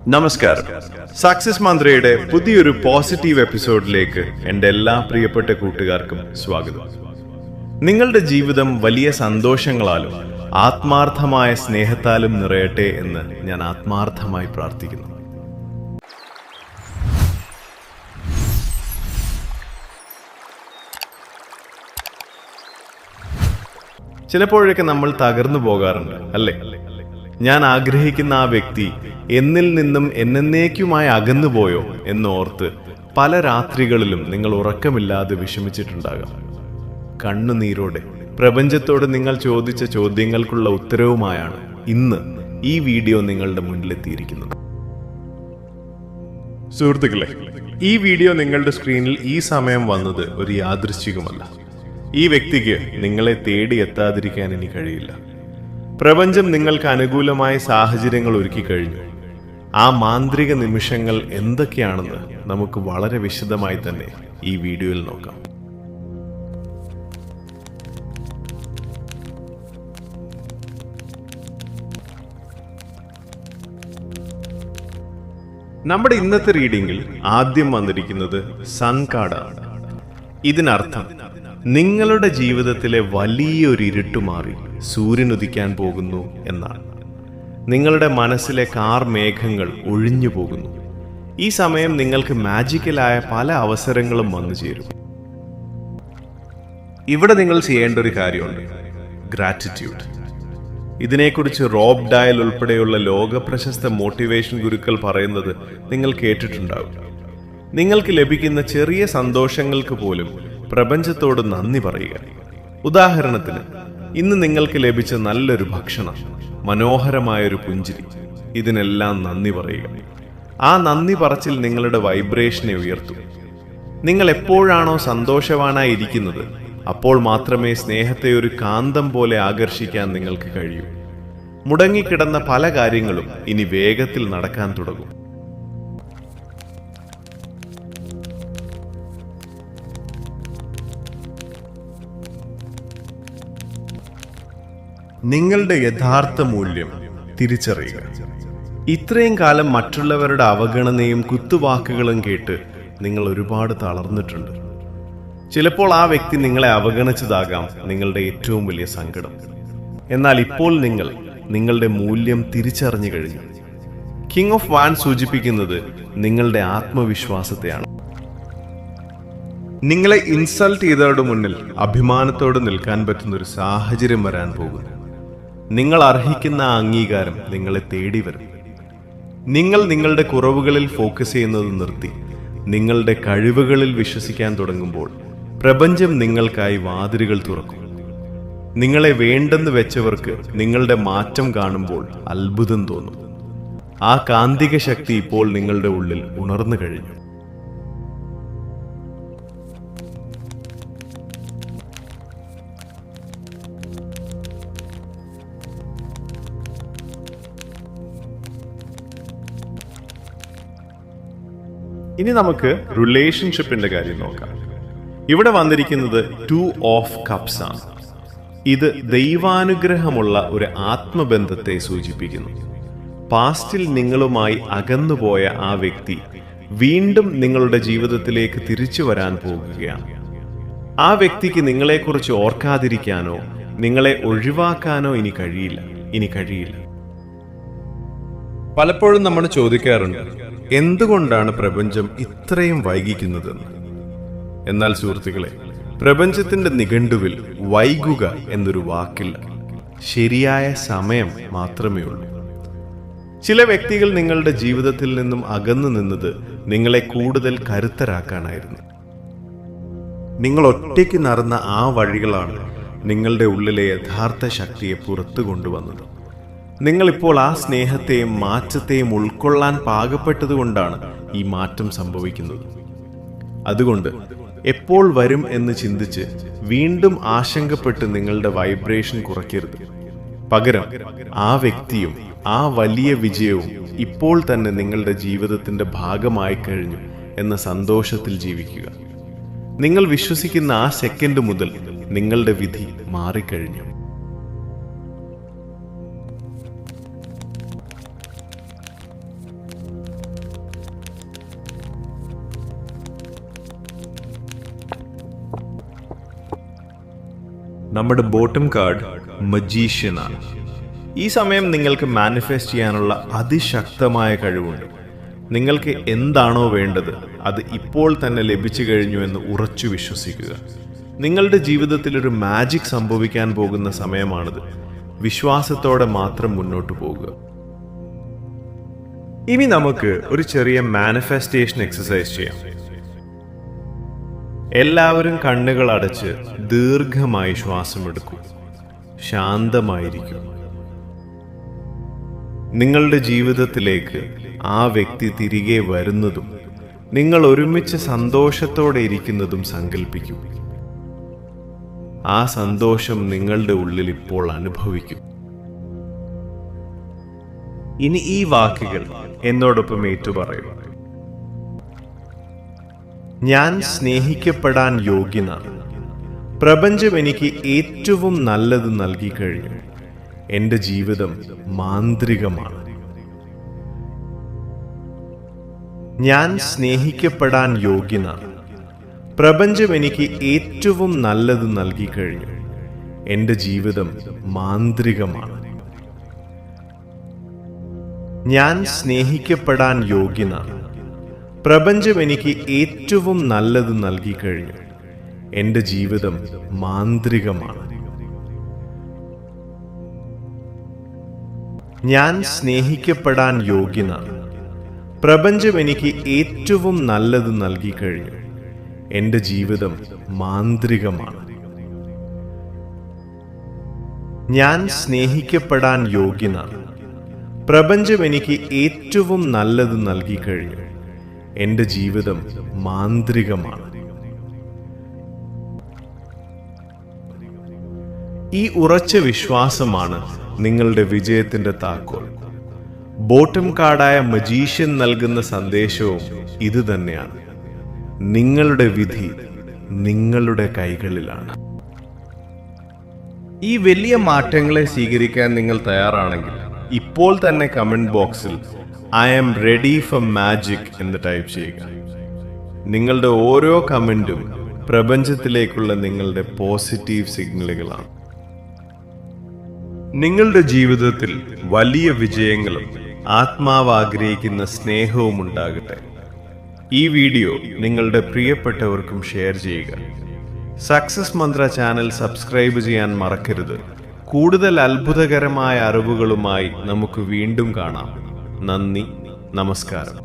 നമസ്കാരം. സക്സസ് മന്ത്രയുടെ പുതിയൊരു പോസിറ്റീവ് എപ്പിസോഡിലേക്ക് എൻ്റെ എല്ലാ പ്രിയപ്പെട്ട കൂട്ടുകാർക്കും സ്വാഗതം. നിങ്ങളുടെ ജീവിതം വലിയ സന്തോഷങ്ങളാലും ആത്മാർത്ഥമായ സ്നേഹത്താലും നിറയട്ടെ എന്ന് ഞാൻ ആത്മാർത്ഥമായി പ്രാർത്ഥിക്കുന്നു. ചിലപ്പോഴൊക്കെ നമ്മൾ തകർന്നു പോകാറുണ്ട്, അല്ലേ? ഞാൻ ആഗ്രഹിക്കുന്ന ആ വ്യക്തി എന്നിൽ നിന്നും എന്നേക്കുമായി അകന്നുപോയോ എന്നോർത്ത് പല രാത്രികളിലും നിങ്ങൾ ഉറക്കമില്ലാതെ വിഷമിച്ചിട്ടുണ്ടാകാം. കണ്ണുനീരോടെ പ്രപഞ്ചത്തോട് നിങ്ങൾ ചോദിച്ച ചോദ്യങ്ങൾക്കുള്ള ഉത്തരവുമായാണ് ഇന്ന് ഈ വീഡിയോ നിങ്ങളുടെ മുന്നിലെത്തിയിരിക്കുന്നത്. സുഹൃത്തുക്കളെ, ഈ വീഡിയോ നിങ്ങളുടെ സ്ക്രീനിൽ ഈ സമയം വന്നത് ഒരു യാദൃശ്ചികമല്ല. ഈ വ്യക്തിക്ക് നിങ്ങളെ തേടി എത്താതിരിക്കാൻ ഇനി കഴിയില്ല. പ്രപഞ്ചം നിങ്ങൾക്ക് അനുകൂലമായ സാഹചര്യങ്ങൾ ഒരുക്കി കഴിഞ്ഞു. ആ മാന്ത്രിക നിമിഷങ്ങൾ എന്തൊക്കെയാണെന്ന് നമുക്ക് വളരെ വിശദമായി തന്നെ ഈ വീഡിയോയിൽ നോക്കാം. നമ്മുടെ ഇന്നത്തെ റീഡിംഗിൽ ആദ്യം വന്നിരിക്കുന്നത് സൺ കാർഡാണ്. ഇതിനർത്ഥം നിങ്ങളുടെ ജീവിതത്തിലെ വലിയൊരു ഇരുട്ട് മാറി സൂര്യൻ ഉദിക്കാൻ പോകുന്നു എന്നാണ്. നിങ്ങളുടെ മനസ്സിലെ മേഘങ്ങൾ ഒഴിഞ്ഞു പോകുന്നു. ഈ സമയം നിങ്ങൾക്ക് മാജിക്കലായ പല അവസരങ്ങളും വന്നു ചേരും. ഇവിടെ നിങ്ങൾ ചെയ്യേണ്ട ഒരു കാര്യമുണ്ട്: ഗ്രാറ്റിറ്റ്യൂഡ്. ഇതിനെക്കുറിച്ച് റോബ് ഡയൽ ഉൾപ്പെടെയുള്ള ലോക പ്രശസ്ത മോട്ടിവേഷൻ ഗുരുക്കൾ പറയുന്നത് നിങ്ങൾ കേട്ടിട്ടുണ്ടാകും. നിങ്ങൾക്ക് ലഭിക്കുന്ന ചെറിയ സന്തോഷങ്ങൾക്ക് പോലും പ്രപഞ്ചത്തോട് നന്ദി പറയുക. ഉദാഹരണത്തിന്, ഇന്ന് നിങ്ങൾക്ക് ലഭിച്ച നല്ലൊരു ഭക്ഷണം, മനോഹരമായൊരു പുഞ്ചിരി, ഇതിനെല്ലാം നന്ദി പറയുക. ആ നന്ദി പറച്ചിൽ നിങ്ങളുടെ വൈബ്രേഷനെ ഉയർത്തും. നിങ്ങൾ എപ്പോഴാണോ സന്തോഷവാനായി ഇരിക്കുന്നത്, അപ്പോൾ മാത്രമേ സ്നേഹത്തെ ഒരു കാന്തം പോലെ ആകർഷിക്കാൻ നിങ്ങൾക്ക് കഴിയൂ. മുടങ്ങിക്കിടന്ന പല കാര്യങ്ങളും ഇനി വേഗത്തിൽ നടക്കാൻ തുടങ്ങും. നിങ്ങളുടെ യഥാർത്ഥ മൂല്യം തിരിച്ചറിയുക. ഇത്രയും കാലം മറ്റുള്ളവരുടെ അവഗണനയും കുത്തുവാക്കുകളും കേട്ട് നിങ്ങൾ ഒരുപാട് തളർന്നിട്ടുണ്ട്. ചിലപ്പോൾ ആ വ്യക്തി നിങ്ങളെ അവഗണിച്ചതാകാം നിങ്ങളുടെ ഏറ്റവും വലിയ സങ്കടം. എന്നാൽ ഇപ്പോൾ നിങ്ങൾ നിങ്ങളുടെ മൂല്യം തിരിച്ചറിഞ്ഞു കഴിഞ്ഞു. കിങ് ഓഫ് വാൻഡ് സൂചിപ്പിക്കുന്നത് നിങ്ങളുടെ ആത്മവിശ്വാസത്തെയാണ്. നിങ്ങളെ ഇൻസൾട്ട് ചെയ്തവരുടെ മുന്നിൽ അഭിമാനത്തോടെ നിൽക്കാൻ പറ്റുന്ന ഒരു സാഹചര്യം വരാൻ പോകുന്നു. നിങ്ങൾ അർഹിക്കുന്ന അംഗീകാരം നിങ്ങളെ തേടി വരും. നിങ്ങൾ നിങ്ങളുടെ കുറവുകളിൽ ഫോക്കസ് ചെയ്യുന്നത് നിർത്തി നിങ്ങളുടെ കഴിവുകളിൽ വിശ്വസിക്കാൻ തുടങ്ങുമ്പോൾ പ്രപഞ്ചം നിങ്ങൾക്കായി വാതിലുകൾ തുറക്കും. നിങ്ങളെ വേണ്ടെന്ന് വെച്ചവർക്ക് നിങ്ങളുടെ മാറ്റം കാണുമ്പോൾ അത്ഭുതം തോന്നും. ആ കാന്തിക ശക്തി ഇപ്പോൾ നിങ്ങളുടെ ഉള്ളിൽ ഉണർന്നു കഴിഞ്ഞു. ഇനി നമുക്ക് റിലേഷൻഷിപ്പിന്റെ കാര്യം നോക്കാം. ഇവിടെ വന്നിരിക്കുന്നത് 2 ഓഫ് കപ്സ് ആണ്. ഇത് ദൈവാനുഗ്രഹമുള്ള ഒരു ആത്മബന്ധത്തെ സൂചിപ്പിക്കുന്നു. പാസ്റ്റിൽ നിങ്ങളുമായി അകന്നുപോയ ആ വ്യക്തി വീണ്ടും നിങ്ങളുടെ ജീവിതത്തിലേക്ക് തിരിച്ചു വരാൻ പോകുകയാണ്. ആ വ്യക്തിക്ക് നിങ്ങളെക്കുറിച്ച് ഓർക്കാതിരിക്കാനോ നിങ്ങളെ ഒഴിവാക്കാനോ ഇനി കഴിയില്ല. പലപ്പോഴും നമ്മൾ ചോദിക്കാറുണ്ട്, എന്തുകൊണ്ടാണ് പ്രപഞ്ചം ഇത്രയും വൈകിക്കുന്നതെന്ന്. എന്നാൽ സുഹൃത്തുക്കളെ, പ്രപഞ്ചത്തിന്റെ നിഘണ്ടുവിൽ വൈകുക എന്നൊരു വാക്കില്ല. ശരിയായ സമയം മാത്രമേ ഉള്ളൂ. ചില വ്യക്തികൾ നിങ്ങളുടെ ജീവിതത്തിൽ നിന്നും അകന്നു നിന്നത് നിങ്ങളെ കൂടുതൽ കരുത്തരാക്കാനായിരുന്നു. നിങ്ങൾ ഒറ്റയ്ക്ക് നടന്ന ആ വഴികളാണ് നിങ്ങളുടെ ഉള്ളിലെ യഥാർത്ഥ ശക്തിയെ പുറത്തു കൊണ്ടുവന്നത്. നിങ്ങളിപ്പോൾ ആ സ്നേഹത്തെയും മാറ്റത്തെയും ഉൾക്കൊള്ളാൻ പാകപ്പെട്ടതുകൊണ്ടാണ് ഈ മാറ്റം സംഭവിക്കുന്നത്. അതുകൊണ്ട് എപ്പോൾ വരും എന്ന് ചിന്തിച്ച് വീണ്ടും ആശങ്കപ്പെട്ട് നിങ്ങളുടെ വൈബ്രേഷൻ കുറയ്ക്കരുത്. പകരം ആ വ്യക്തിയും ആ വലിയ വിജയവും ഇപ്പോൾ തന്നെ നിങ്ങളുടെ ജീവിതത്തിന്റെ ഭാഗമായി കഴിഞ്ഞു എന്ന സന്തോഷത്തിൽ ജീവിക്കുക. നിങ്ങൾ വിശ്വസിക്കുന്ന ആ സെക്കൻഡ് മുതൽ നിങ്ങളുടെ വിധി മാറിക്കഴിഞ്ഞു. നമ്മുടെ ബോട്ടം കാർഡ് മജീഷ്യനാണ്. ഈ സമയം നിങ്ങൾക്ക് മാനിഫെസ്റ്റ് ചെയ്യാനുള്ള അതിശക്തമായ കഴിവുണ്ട്. നിങ്ങൾക്ക് എന്താണോ വേണ്ടത് അത് ഇപ്പോൾ തന്നെ ലഭിച്ചു കഴിഞ്ഞു എന്ന് ഉറച്ചു വിശ്വസിക്കുക. നിങ്ങളുടെ ജീവിതത്തിൽ ഒരു മാജിക് സംഭവിക്കാൻ പോകുന്ന സമയമാണിത്. വിശ്വാസത്തോടെ മാത്രം മുന്നോട്ട് പോകുക. ഇനി നമുക്ക് ഒരു ചെറിയ മാനിഫെസ്റ്റേഷൻ എക്സസൈസ് ചെയ്യാം. എല്ലാവരും കണ്ണുകൾ അടച്ച് ദീർഘമായി ശ്വാസമെടുക്കൂ. ശാന്തമായിരിക്കും. നിങ്ങളുടെ ജീവിതത്തിലേക്ക് ആ വ്യക്തി തിരികെ വരുന്നതും നിങ്ങൾ ഒരുമിച്ച് സന്തോഷത്തോടെ ഇരിക്കുന്നതും സങ്കല്പിക്കൂ. ആ സന്തോഷം നിങ്ങളുടെ ഉള്ളിൽ ഇപ്പോൾ അനുഭവിക്കും. ഇനി ഈ വാക്കുകൾ എന്നോടൊപ്പം ഏറ്റുപറയൂ. ഞാൻ സ്നേഹിക്കപ്പെടാൻ യോഗ്യനാണ്. പ്രപഞ്ചം എനിക്ക് ഏറ്റവും നല്ലത് നൽകി കഴിഞ്ഞു. എൻ്റെ ജീവിതം മാന്ത്രികമാണ്. ഞാൻ സ്നേഹിക്കപ്പെടാൻ യോഗ്യനാണ്. പ്രപഞ്ചം എനിക്ക് ഏറ്റവും നല്ലത് നൽകി കഴിഞ്ഞു. എൻ്റെ ജീവിതം മാന്ത്രികമാണ്. ഞാൻ സ്നേഹിക്കപ്പെടാൻ യോഗ്യനാണ്. പ്രപഞ്ചം എനിക്ക് ഏറ്റവും നല്ലത് നൽകി കഴിഞ്ഞു. എൻ്റെ ജീവിതം മാന്ത്രികമാണ്. ഞാൻ സ്നേഹിക്കപ്പെടാൻ യോഗ്യനാണ്. പ്രപഞ്ചം എനിക്ക് ഏറ്റവും നല്ലത് നൽകി കഴിഞ്ഞു. എൻ്റെ ജീവിതം മാന്ത്രികമാണ്. ഞാൻ സ്നേഹിക്കപ്പെടാൻ യോഗ്യനാണ്. പ്രപഞ്ചം എനിക്ക് ഏറ്റവും നല്ലത് നൽകി കഴിഞ്ഞു. എൻ്റെ ജീവിതം മാന്ത്രികമാണ്. ഈ ഉറച്ച വിശ്വാസമാണ് നിങ്ങളുടെ വിജയത്തിന്റെ താക്കോൽ. ബോട്ടം കാർഡായ മജീഷ്യൻ നൽകുന്ന സന്ദേശവും ഇത് തന്നെയാണ്. നിങ്ങളുടെ വിധി നിങ്ങളുടെ കൈകളിലാണ്. ഈ വലിയ മാറ്റങ്ങളെ സ്വീകരിക്കാൻ നിങ്ങൾ തയ്യാറാണെങ്കിൽ ഇപ്പോൾ തന്നെ കമന്റ് ബോക്സിൽ I am ready for magic എന്ന് ടൈപ്പ് ചെയ്യുക. നിങ്ങളുടെ ഓരോ കമന്റും പ്രപഞ്ചത്തിലേക്കുള്ള നിങ്ങളുടെ പോസിറ്റീവ് സിഗ്നലുകളാണ്. നിങ്ങളുടെ ജീവിതത്തിൽ വലിയ വിജയങ്ങളും ആത്മാവ് ആഗ്രഹിക്കുന്ന സ്നേഹവും ഉണ്ടാകട്ടെ. ഈ വീഡിയോ നിങ്ങളുടെ പ്രിയപ്പെട്ടവർക്കും ഷെയർ ചെയ്യുക. സക്സസ് മന്ത്ര ചാനൽ സബ്സ്ക്രൈബ് ചെയ്യാൻ മറക്കരുത്. കൂടുതൽ അത്ഭുതകരമായ അറിവുകളുമായി നമുക്ക് വീണ്ടും കാണാം. നന്ദി, നമസ്കാരം.